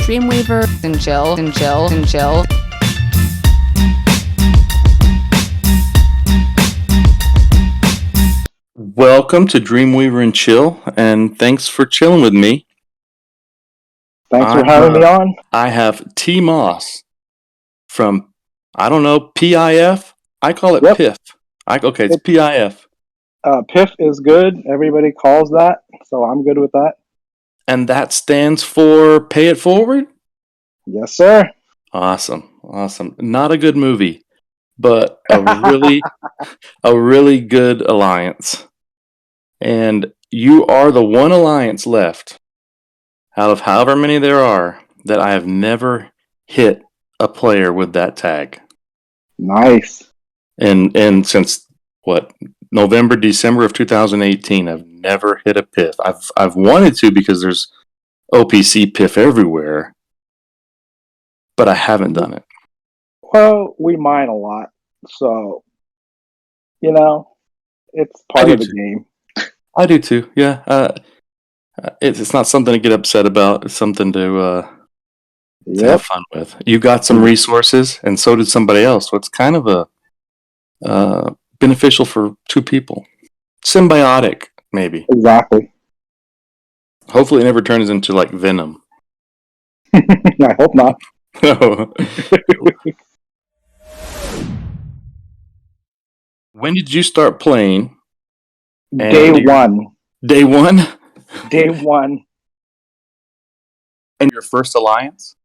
DreamWeaver and Jill. Welcome to Dreamweaver and Chill, and thanks for chilling with me. Thanks for having me on. I have Tm0sss from, I don't know, PIF? I call it Yep. PIF. It's PIF. PIF is good. Everybody calls that, so I'm good with that. And that stands for Pay It Forward? Yes, sir. Awesome. Not a good movie, but a really good alliance. And you are the one alliance left out of however many there are that I have never hit a player with that tag. Nice. And since November, December of 2018, I've never hit a PIF. I've wanted to because there's OPC PIF everywhere, but I haven't done it. Well, we mine a lot, so it's part of the game. I do too. Yeah. It's not something to get upset about. It's something to have fun with. You got some resources, and so did somebody else. So it's kind of a beneficial for two people. Symbiotic, maybe. Exactly. Hopefully it never turns into like Venom. I hope not. When did you start playing? Day one. Day one? Day one. And your first alliance?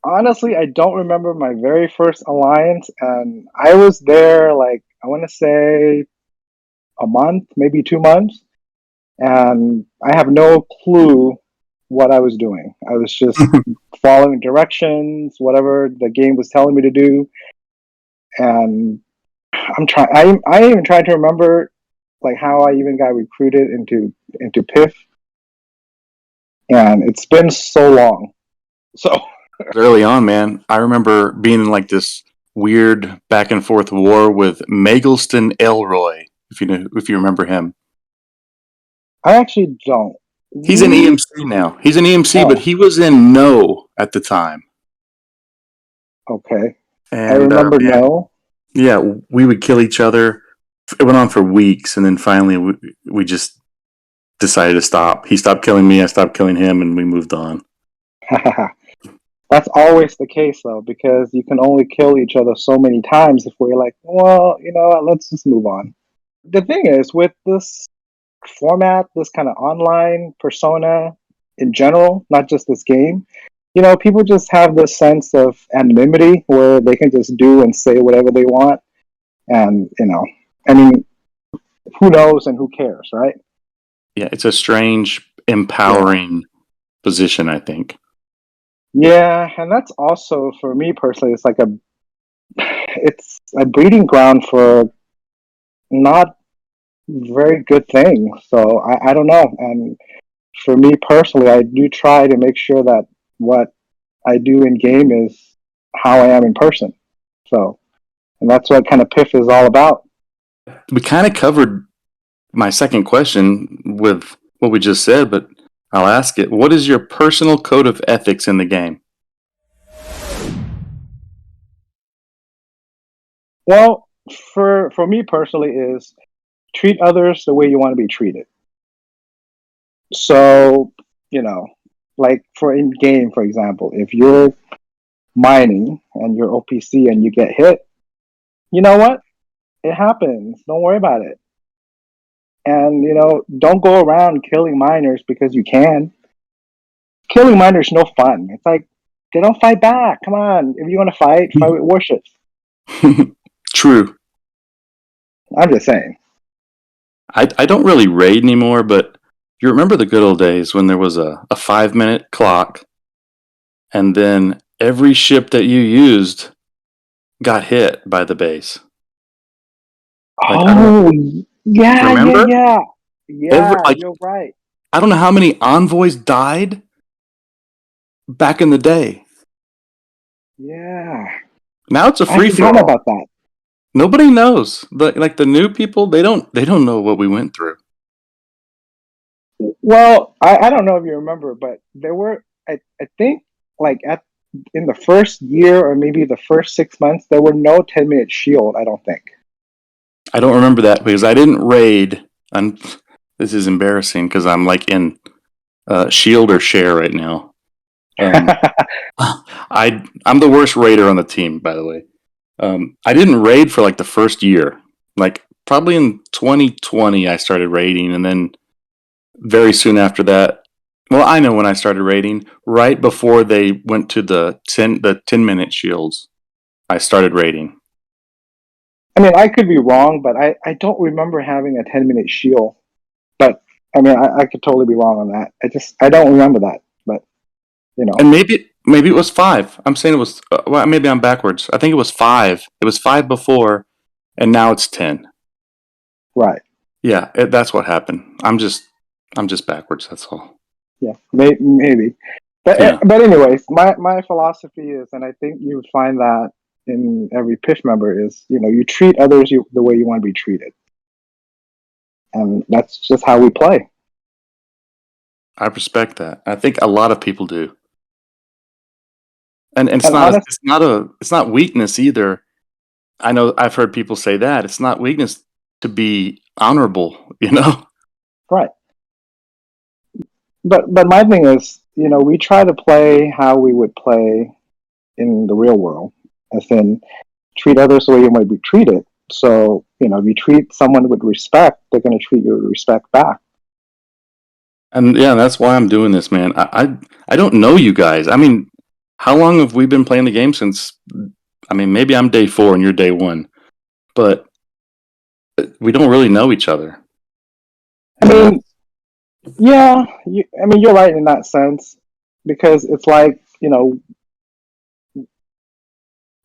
Honestly, I don't remember my very first alliance, and I was there I want to say a month, maybe 2 months, and I have no clue what I was doing. I was just following directions, whatever the game was telling me to do, and I even tried to remember how I even got recruited into PIF, and it's been so long. So early on, man, I remember being in this weird back and forth war with Magelston Elroy, if you remember him. I actually don't. He's an EMC now. He's an EMC, but he was in No at the time. Okay. And, I remember No. Yeah, we would kill each other. It went on for weeks, and then finally we just decided to stop. He stopped killing me, I stopped killing him, and we moved on. That's always the case, though, because you can only kill each other so many times if we're let's just move on. The thing is, with this format, this kind of online persona in general, not just this game, people just have this sense of anonymity where they can just do and say whatever they want. And, who knows and who cares, right? Yeah, it's a strange, empowering position, I think. Yeah, and that's also, for me personally, it's a breeding ground for not very good things. So I don't know. And for me personally, I do try to make sure that what I do in game is how I am in person. So, and that's what kind of PIF is all about. We kind of covered my second question with what we just said, but I'll ask it. What is your personal code of ethics in the game? Well, for me personally, is treat others the way you want to be treated. So, for in game, for example, if you're mining and you're OPC and you get hit, you know what? It happens. Don't worry about it. And, don't go around killing miners because you can. Killing miners is no fun. It's they don't fight back. Come on. If you want to fight with warships. True. I'm just saying. I don't really raid anymore, but you remember the good old days when there was a 5-minute clock, and then every ship that you used got hit by the base. Yeah. Yeah, you're right. I don't know how many envoys died back in the day. Yeah. Now it's a free for all. About that. Nobody knows. The new people, they don't know what we went through. Well, I don't know if you remember, but there were I think like in the first year or maybe the first 6 months, there were no 10-minute shield. I don't think. I don't remember that because I didn't raid. And this is embarrassing because I'm like in shield or share right now. I'm the worst raider on the team, by the way. I didn't raid for like the first year. Like probably in 2020, I started raiding, and then very soon after that, well, I know when I started raiding. Right before they went to the 10-minute shields, I started raiding. I mean, I could be wrong, but I don't remember having a 10-minute shield. But I mean, I could totally be wrong on that. I don't remember that. But And maybe it was 5. I'm saying it was. Well, maybe I'm backwards. I think it was 5. It was 5 before, and now it's 10. right. Yeah, that's what happened. I'm just backwards. That's all. Yeah, maybe. But Yeah. but anyways, my philosophy is, and I think you would find that in every PIF member is, you treat others the way you want to be treated, and that's just how we play. I respect that. I think a lot of people do. And And honest, it's not weakness either. I know I've heard people say that. It's not weakness to be honorable, you know? right. But my thing is, we try to play how we would play in the real world, as in treat others the way you might be treated. So, if you treat someone with respect, they're going to treat you with respect back. And yeah, that's why I'm doing this, man. I don't know you guys. I mean, how long have we been playing the game since? I mean, maybe I'm day 4 and you're day 1, but we don't really know each other. I mean, yeah, you're right in that sense, because it's like,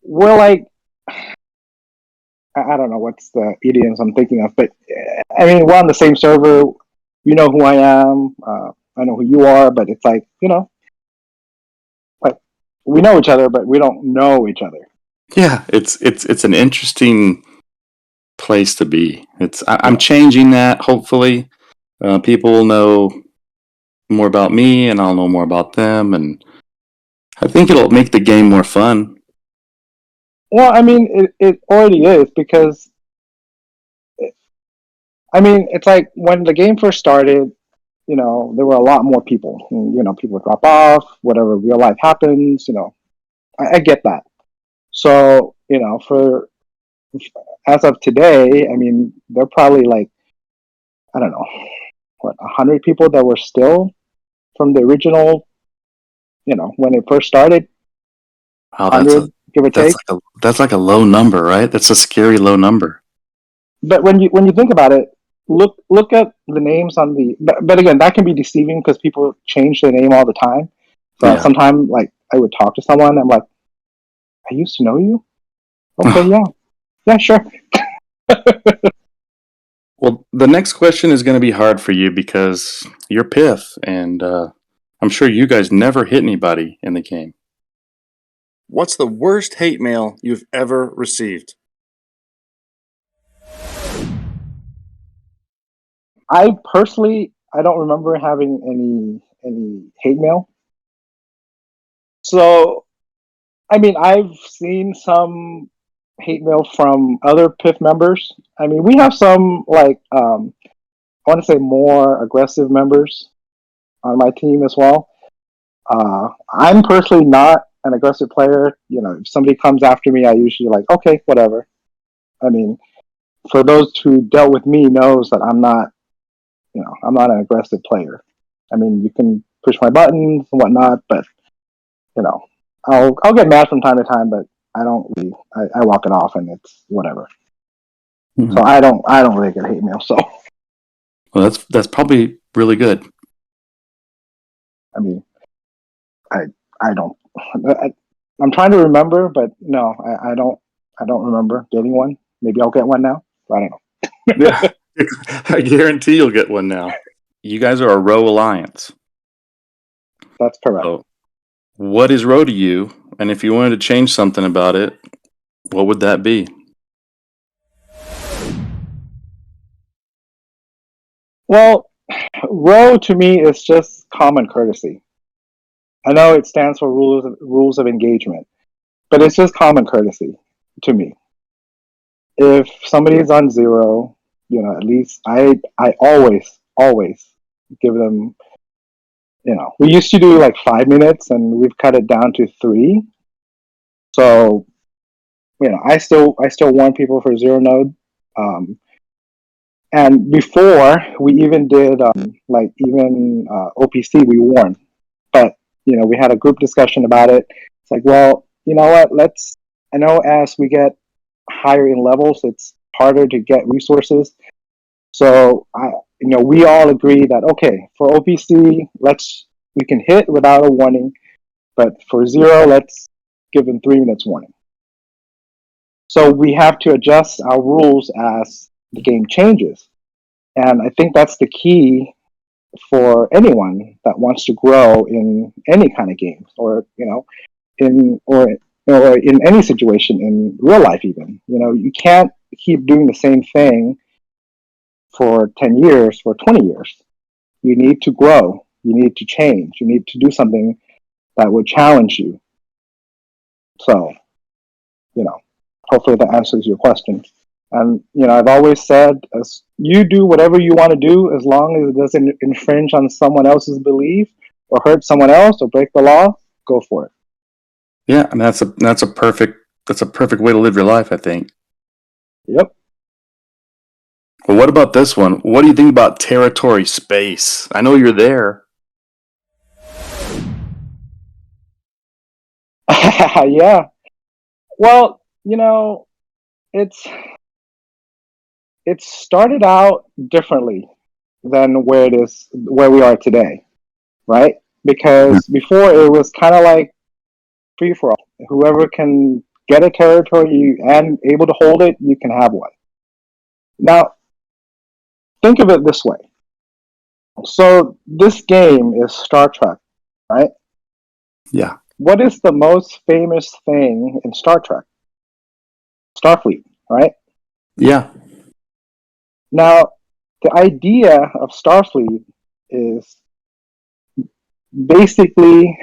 we're like, I don't know what's the idioms I'm thinking of, but I mean, we're on the same server. You know who I am. I know who you are, but it's like, like we know each other, but we don't know each other. Yeah, it's an interesting place to be. I'm Yeah. changing that. Hopefully, people will know more about me, and I'll know more about them, and I think it'll make the game more fun. Well, I mean, it already is, because I mean, it's like when the game first started, there were a lot more people. And, people would drop off, whatever real life happens. I get that. So, for as of today, I mean, there are probably like, I don't know, 100 people that were still from the original, when it first started, Wow, 100, give or take. that's like a low number, right? That's a scary low number. But when you think about it, look at the names on the. But again, that can be deceiving because people change their name all the time. So Yeah. sometimes, like, I would talk to someone, I'm like, I used to know you. Okay, yeah, sure. Well, the next question is going to be hard for you because you're Pith, and I'm sure you guys never hit anybody in the game. What's the worst hate mail you've ever received? I personally, I don't remember having any hate mail. So, I mean, I've seen some hate mail from other PIF members. I mean, we have some, like, I want to say more aggressive members on my team as well. I'm personally not an aggressive player. If somebody comes after me, I usually like, okay, whatever. I mean, for those who dealt with me knows that I'm not an aggressive player. I mean, you can push my buttons and whatnot, but you know, I'll get mad from time to time, but I don't really. I walk it off, and it's whatever. Mm-hmm. So I don't really get hate mail. So Well, that's probably really good. I mean, I don't. I'm trying to remember, but no, I don't remember getting one. Maybe I'll get one now. I don't know. Yeah, I guarantee you'll get one now. You guys are a row alliance. That's correct. So, what is row to you? And if you wanted to change something about it, what would that be? Well, row to me is just common courtesy. I know it stands for rules of engagement, but it's just common courtesy to me. If somebody is on zero, at least I always give them. We used to do like 5 minutes, and we've cut it down to 3. So, I still warn people for zero node. And before we even did OPC, we warned. But we had a group discussion about it. It's like, well, you know what? I know as we get higher in levels, it's harder to get resources. So we all agree that okay, for OPC, we can hit without a warning, but for zero, let's give them 3 minutes warning. So we have to adjust our rules as the game changes, and I think that's the key for anyone that wants to grow in any kind of games, or in any situation in real life. Even you can't keep doing the same thing for 10 years, for 20 years. You need to grow. You need to change. You need to do something that would challenge you. So, hopefully that answers your question. And, I've always said, as you do whatever you want to do, as long as it doesn't infringe on someone else's belief or hurt someone else or break the law, go for it. Yeah, and that's a perfect way to live your life, I think. Yep. Well, what about this one? What do you think about territory space? I know you're there. Yeah. Well, it started out differently than where we are today, right? Because before it was kind of like free for all. Whoever can get a territory and able to hold it, you can have one. Now, think of it this way. So this game is Star Trek, right? Yeah. What is the most famous thing in Star Trek? Starfleet, right? Yeah. Now, the idea of Starfleet is basically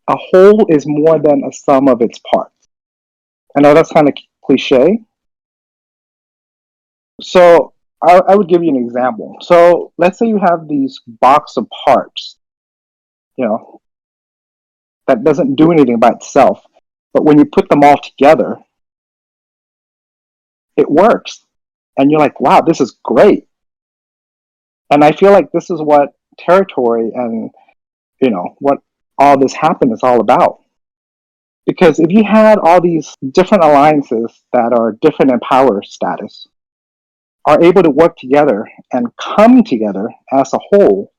a whole is more than a sum of its parts. I know that's kind of cliche. So I would give you an example. So let's say you have these box of parts, that doesn't do anything by itself. But when you put them all together, it works. And you're like, wow, this is great. And I feel like this is what territory and, what all this happened is all about. Because if you had all these different alliances that are different in power status, are able to work together and come together as a whole,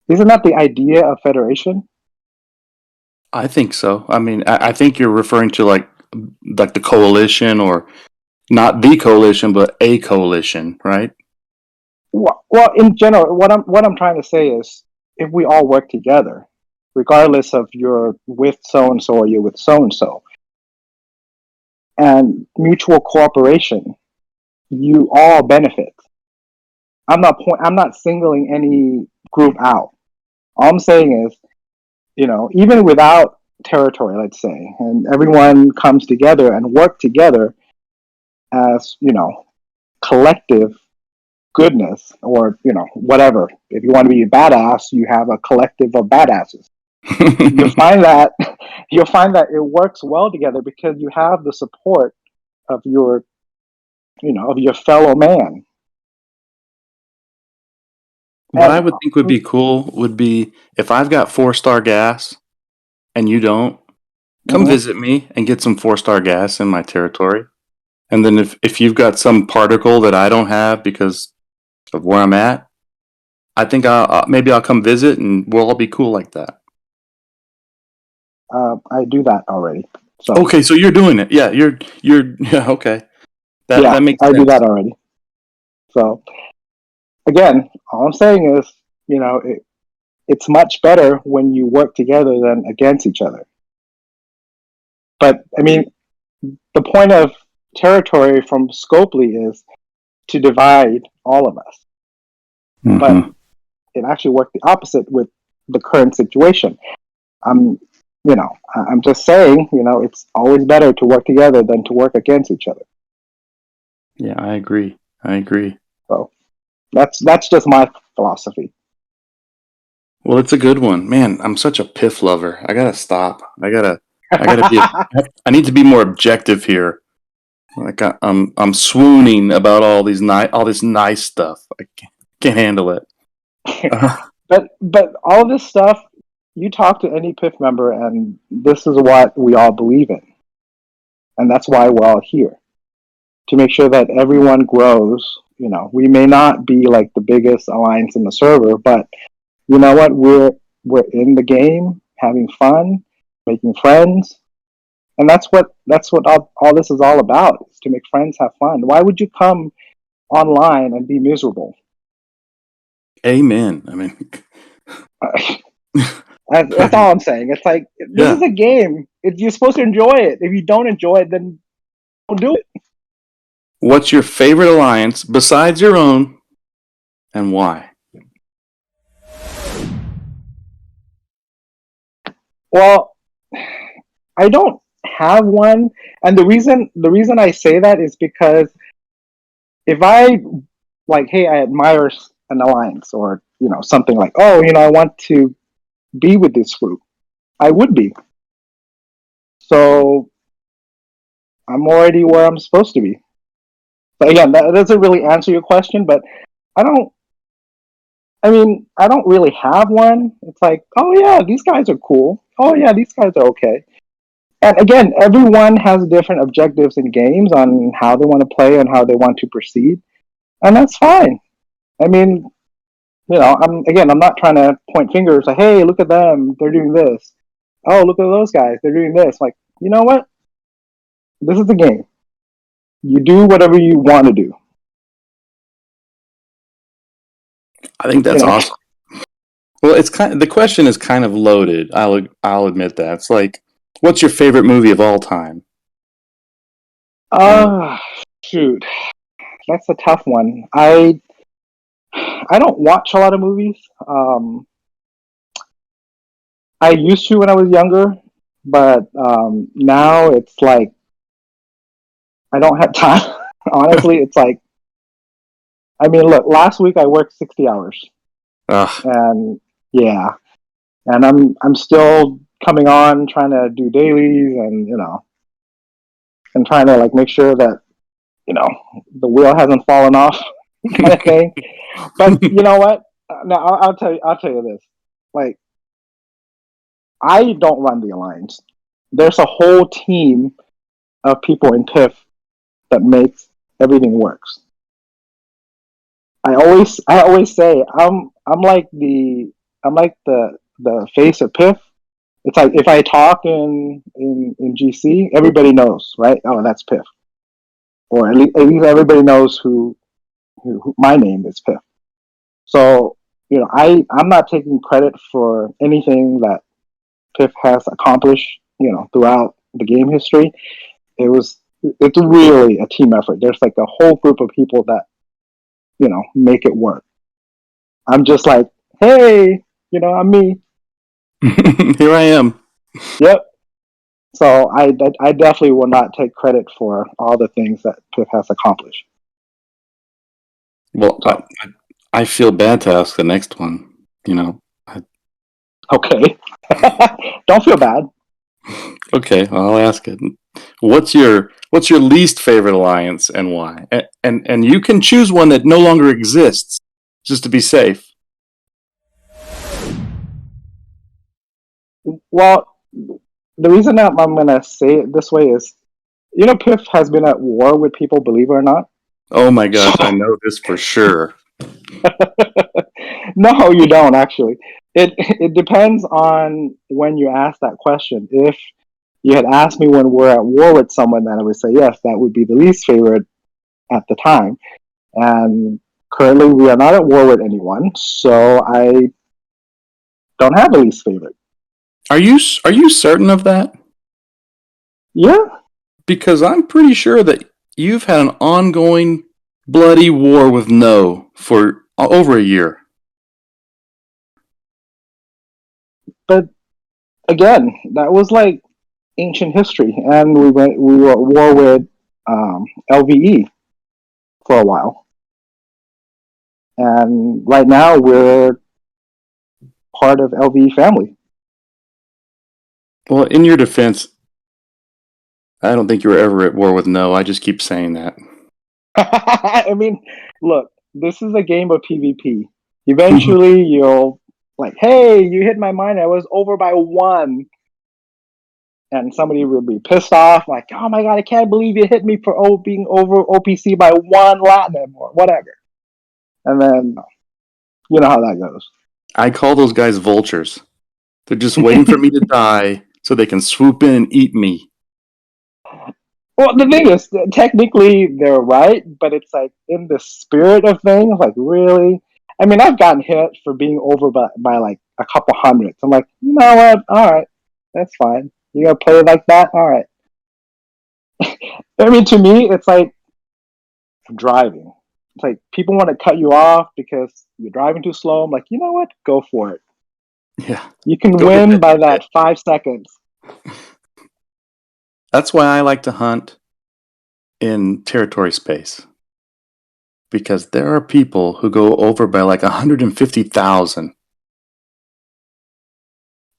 isn't that the idea of federation? I think so. I mean, I think you're referring to like the coalition, or not the coalition, but a coalition, right? Well, in general, what I'm trying to say is, if we all work together, regardless of you're with so and so or you're with so and so, and mutual cooperation, you all benefit. I'm not singling any group out. All I'm saying is, even without territory, let's say, and everyone comes together and work together as, collective goodness, or, whatever. If you want to be a badass, you have a collective of badasses. You'll find that it works well together because you have the support of your, of your fellow man. What I would think would be cool would be if I've got 4-star gas and you don't, come visit me and get some 4-star gas in my territory. And then if you've got some particle that I don't have because of where I'm at, I think maybe I'll come visit and we'll all be cool like that. I do that already. So okay, so you're doing it. Yeah, you're yeah, okay. That makes sense. I do that already. So again, all I'm saying is, it's much better when you work together than against each other. But I mean, the point of territory from Scopely is to divide all of us. But it actually worked the opposite with the current situation. I'm, I'm just saying, it's always better to work together than to work against each other. Yeah, I agree. So that's just my philosophy. Well, it's a good one, man. I'm such a Piff lover. I gotta stop. I gotta be. I need to be more objective here. Like I'm swooning about all this nice stuff. I can't handle it. But all this stuff, you talk to any PIF member, and this is what we all believe in, and that's why we're all here, to make sure that everyone grows. We may not be like the biggest alliance in the server, but you know what? We're in the game, having fun, making friends, and that's what all this is all about: is to make friends, have fun. Why would you come online and be miserable? Amen. I mean, That's all I'm saying. It's like, this is a game. You're supposed to enjoy it. If you don't enjoy it, then don't do it. What's your favorite alliance besides your own, and why? Well, I don't have one, and the reason I say that is because if I like, hey, I admire an alliance, or something like, oh, I want to be with this group, I would be. So I'm already where I'm supposed to be. But again, that doesn't really answer your question, but I don't. I mean, I don't really have one. It's like, oh yeah, these guys are cool. Oh yeah, these guys are okay. And again, everyone has different objectives in games on how they want to play and how they want to proceed, and that's fine. I mean, I'm not trying to point fingers like, hey, look at them, they're doing this. Oh, look at those guys, they're doing this. Like, you know what? This is the game. You do whatever you want to do. I think that's awesome. Well, the question is kind of loaded. I'll admit that. It's like, what's your favorite movie of all time? Shoot, that's a tough one. I don't watch a lot of movies. I used to when I was younger, but now it's like I don't have time. Honestly, it's like, I mean, look, last week I worked 60 hours, and yeah, and I'm still coming on trying to do dailies, and and trying to like make sure that the wheel hasn't fallen off, kind of thing. But you know what? Now I'll tell you this. Like, I don't run the alliance. There's a whole team of people in PIF that makes everything works. I always say I'm like the face of PIF. It's like if I talk in GC, everybody knows, right? Oh, that's PIF, or at least everybody knows who my name is PIF. So I'm not taking credit for anything that PIF has accomplished, throughout the game history. It's really a team effort. There's like a whole group of people that make it work. I'm just like, hey, I'm me. Here I am. Yep. So I definitely will not take credit for all the things that PIF has accomplished. Well, So, I feel bad to ask the next one. okay. Don't feel bad. Okay, I'll ask it. What's your least favorite alliance, and why? And you can choose one that no longer exists, just to be safe. Well, the reason that I'm going to say it this way is, PIF has been at war with people, believe it or not. Oh my gosh, I know this for sure. No, you don't actually. It depends on when you ask that question. If you had asked me when we're at war with someone, then I would say yes, that would be the least favorite at the time. And currently, we are not at war with anyone, so I don't have a least favorite. Are you certain of that? Yeah. Because I'm pretty sure that you've had an ongoing bloody war with No for over a year. But again, that was like ancient history, and we were at war with LVE for a while, and right now we're part of LVE family. Well, in your defense, I don't think you were ever at war with No. I just keep saying that. I mean, look, this is a game of PvP. Eventually, you'll like, hey, you hit my mine. I was over by one, and somebody will be pissed off, like, oh my god, I can't believe you hit me for being over OPC by one latinum or whatever. And then you know how that goes. I call those guys vultures. They're just waiting for me to die so they can swoop in and eat me. Well, the thing is, technically they're right, but it's like in the spirit of things, like really. I mean, I've gotten hit for being over by like a couple hundreds. I'm like, you know what? All right, that's fine. You gonna play it like that? All right. I mean, to me, it's like driving. It's like people want to cut you off because you're driving too slow. I'm like, you know what? Go for it. Yeah. You can Go get win that by hit. that 5 seconds. That's why I like to hunt in territory space. Because there are people who go over by like 150,000.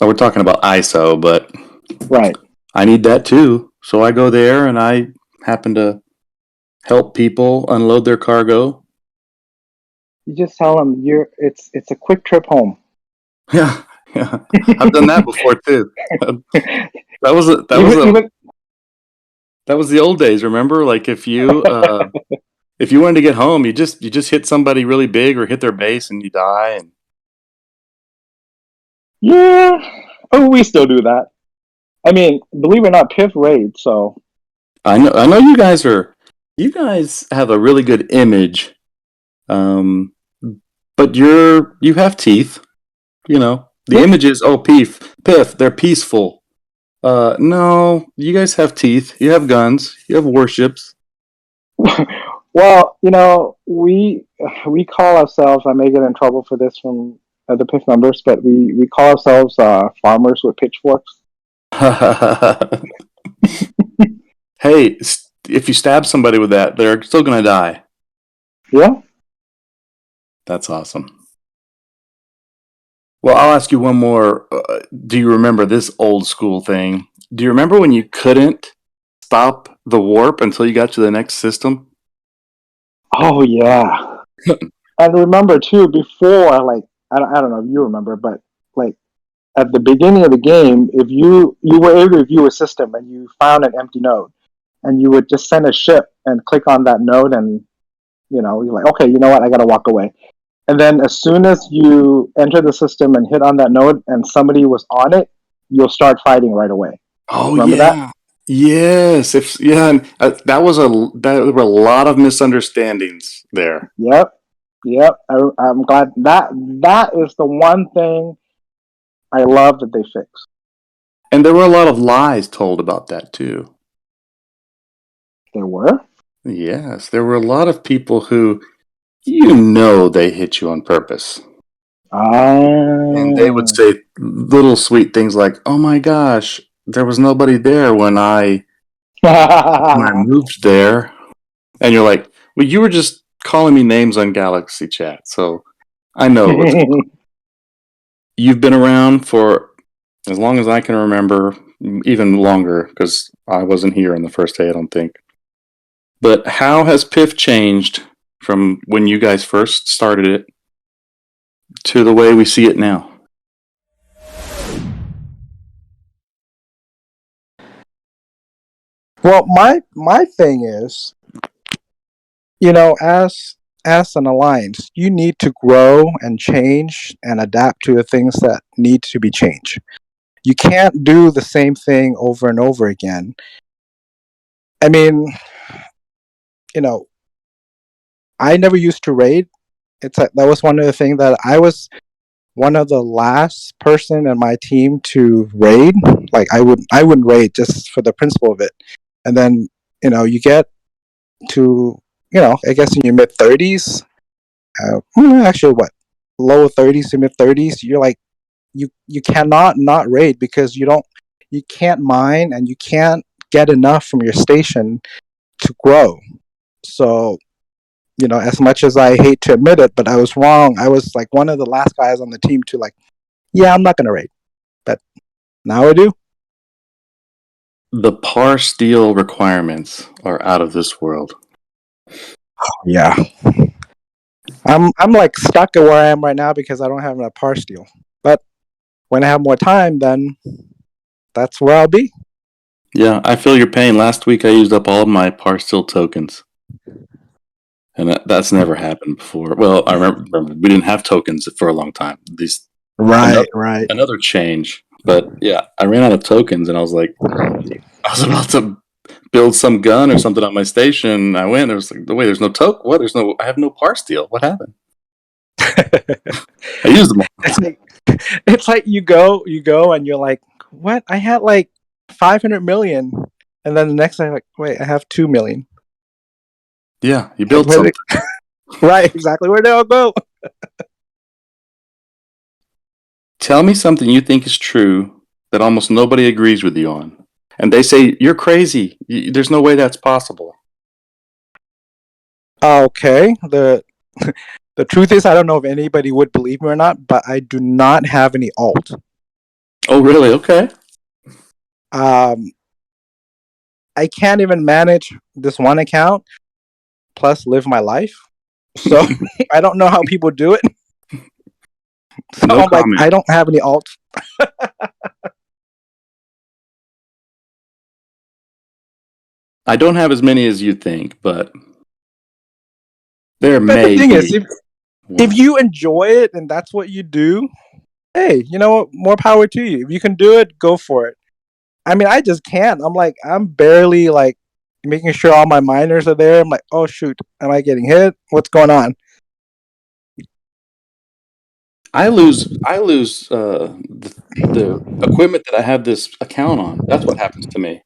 Now we're talking about ISO, but Right. I need that too. So I go there and I happen to help people unload their cargo. You just tell them it's a quick trip home. Yeah, yeah. I've done that before too. That was a Even that was the old days. Remember, like if you wanted to get home, you just hit somebody really big or hit their base and you die. And yeah. Oh, we still do that. I mean, believe it or not, Piff raid. So I know you guys have a really good image, um, but you have teeth. You know, the yeah. image is piff, they're peaceful. No, you guys have teeth. You have guns. You have warships. Well, you know, we call ourselves. I may get in trouble for this from the Piff members, but we call ourselves farmers with pitchforks. Hey, if you stab somebody with that, they're still gonna die. Yeah. That's awesome. Well, I'll ask you one more. Do you remember this old school thing? Do you remember when you couldn't stop the warp until you got to the next system? Oh yeah. And remember too, before like I don't know if you remember, but like at the beginning of the game, if you were able to view a system and you found an empty node, and you would just send a ship and click on that node, and you're like, okay, you know what, I gotta walk away. And then as soon as you enter the system and hit on that node, and somebody was on it, you'll start fighting right away. Oh Remember that? yeah, yes. If yeah, and, there were a lot of misunderstandings there, Yep, yep. I'm glad that is the one thing I love that they fixed. and there were a lot of lies told about that too. There were. Yes, there were a lot of people who they hit you on purpose. And they would Ah. say little sweet things like, "Oh my gosh, there was nobody there when I moved there." And you're like, "Well, you were just calling me names on Galaxy Chat, so I know what's going on." You've been around for as long as I can remember, even longer because I wasn't here on the first day, I don't think. But how has Piff changed from when you guys first started it to the way we see it now? Well, my thing is, as an alliance, you need to grow and change and adapt to the things that need to be changed. You can't do the same thing over and over again. I mean, you know, I never used to raid. It's like that was one of the things that I was one of the last person in my team to raid. Like I wouldn't raid just for the principle of it. And then you get to I guess in your mid 30s, actually what lower 30s to mid 30s, you're like you cannot not raid because you can't mine and you can't get enough from your station to grow. So, as much as I hate to admit it, but I was wrong. I was like one of the last guys on the team to like, yeah, I'm not gonna raid, but now I do. The par steal requirements are out of this world. Yeah, I'm like stuck at where I am right now because I don't have enough par steal. But when I have more time, then that's where I'll be. Yeah, I feel your pain. Last week I used up all of my par steal tokens. And that's never happened before. Well, I remember we didn't have tokens for a long time. Right. Another change. But yeah, I ran out of tokens and I was like, I was about to build some gun or something on my station. I went, there was like, wait, there's no token. What? I have no par steal. What happened? I used them all. It's like you go and you're like, what? I had like 500 million. And then the next time, like, wait, I have 2 million. Yeah, you built something. Right, exactly. Where did it all go? Tell me something you think is true that almost nobody agrees with you on. And they say, you're crazy. There's no way that's possible. Okay. The truth is, I don't know if anybody would believe me or not, but I do not have any alt. Oh, really? Okay. I can't even manage this one account plus live my life. So I don't know how people do it. So No I'm like, comment. I don't have any alt. I don't have as many as you think, but there But may the thing be. is, if you enjoy it and that's what you do, hey, you know what? More power to you. If you can do it, go for it. I mean, I just can't. I'm barely like making sure all my miners are there. I'm like, oh shoot, am I getting hit? What's going on? I lose the equipment that I have this account on. That's what happens to me.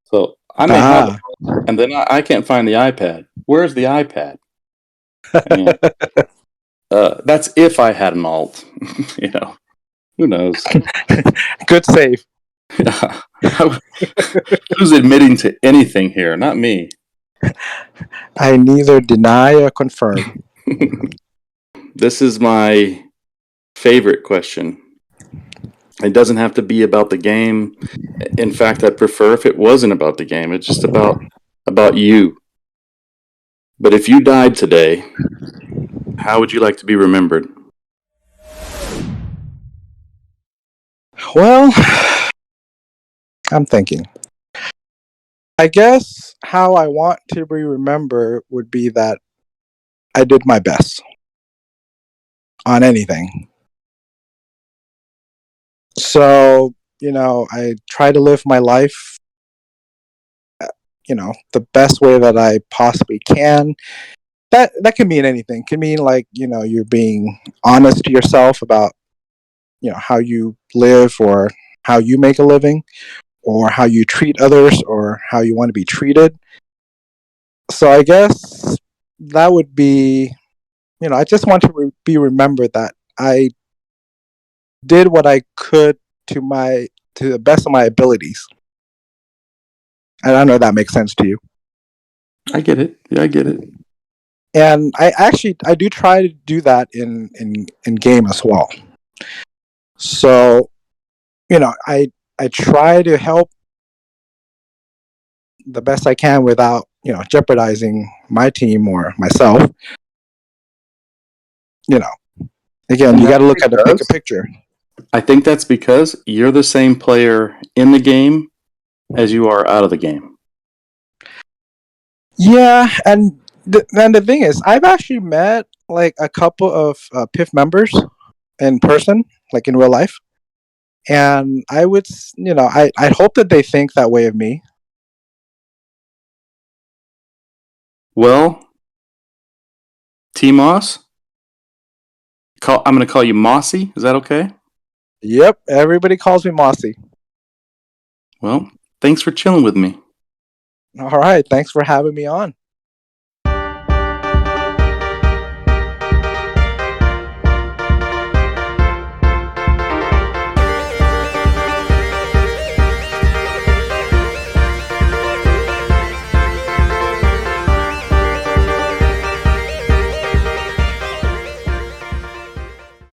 So I may have it, and then I can't find the iPad. Where's the iPad? I mean, that's if I had an alt. Who knows? Good save. Who's admitting to anything here? Not me. I neither deny or confirm. This is my favorite question. It doesn't have to be about the game. In fact, I'd prefer if it wasn't about the game. It's just about you. But if you died today, how would you like to be remembered? Well, I'm thinking. I guess how I want to be remembered would be that I did my best on anything. So, I try to live my life, the best way that I possibly can. That can mean anything. It can mean like, you're being honest to yourself about, how you live or how you make a living or how you treat others or how you want to be treated. So I guess that would be, I just want to be remembered that I did what I could to the best of my abilities. And I don't know if that makes sense to you. I get it. Yeah, I get it. And I do try to do that in game as well. So, I try to help the best I can without, jeopardizing my team or myself. Again, you got to look at the bigger picture. I think that's because you're the same player in the game as you are out of the game. Yeah, and the thing is, I've actually met like a couple of PIF members in person, like in real life, and I would, I hope that they think that way of me. Well, T-Moss, I'm going to call you Mossy. Is that okay? Yep, everybody calls me Mossy. Well, thanks for chilling with me. All right, thanks for having me on.